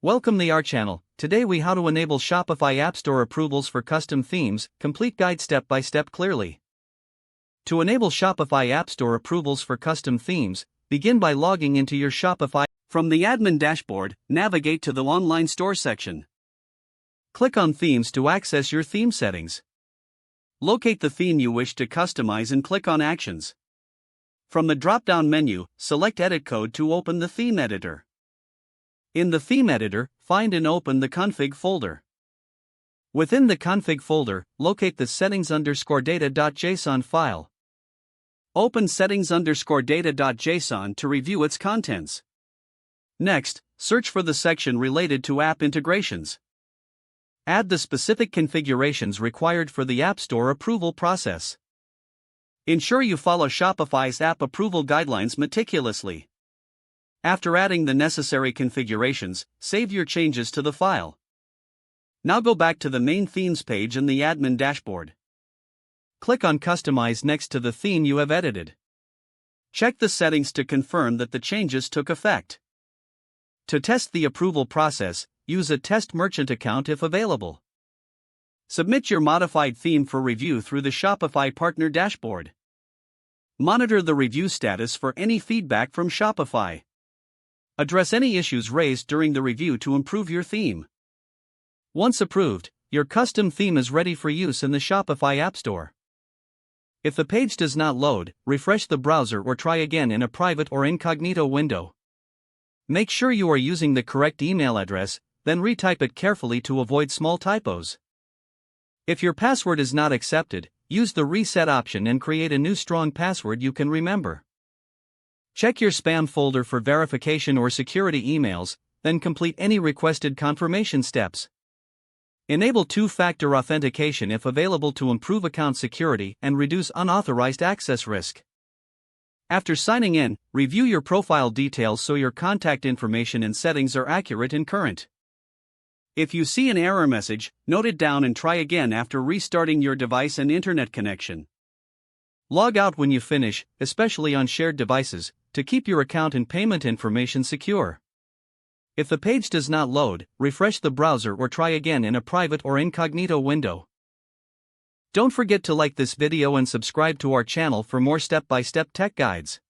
Welcome to our channel. Today we how to enable Shopify App Store approvals for custom themes, complete guide step by step clearly. To enable Shopify App Store approvals for custom themes, begin by logging into your Shopify. From the admin dashboard, navigate to the online store section. Click on Themes to access your theme settings. Locate the theme you wish to customize and click on Actions. From the drop-down menu, select Edit Code to open the theme editor. In the theme editor, find and open the config folder. Within the config folder, locate the settings_data.json file. Open settings_data.json to review its contents. Next, search for the section related to app integrations. Add the specific configurations required for the App Store approval process. Ensure you follow Shopify's app approval guidelines meticulously. After adding the necessary configurations, save your changes to the file. Now go back to the main themes page in the admin dashboard. Click on Customize next to the theme you have edited. Check the settings to confirm that the changes took effect. To test the approval process, use a test merchant account if available. Submit your modified theme for review through the Shopify Partner Dashboard. Monitor the review status for any feedback from Shopify. Address any issues raised during the review to improve your theme. Once approved, your custom theme is ready for use in the Shopify App Store. If the page does not load, refresh the browser or try again in a private or incognito window. Make sure you are using the correct email address, then retype it carefully to avoid small typos. If your password is not accepted, use the reset option and create a new strong password you can remember. Check your spam folder for verification or security emails, then complete any requested confirmation steps. Enable two-factor authentication if available to improve account security and reduce unauthorized access risk. After signing in, review your profile details so your contact information and settings are accurate and current. If you see an error message, note it down and try again after restarting your device and internet connection. Log out when you finish, especially on shared devices, to keep your account and payment information secure. If the page does not load, refresh the browser or try again in a private or incognito window. Don't forget to like this video and subscribe to our channel for more step-by-step tech guides.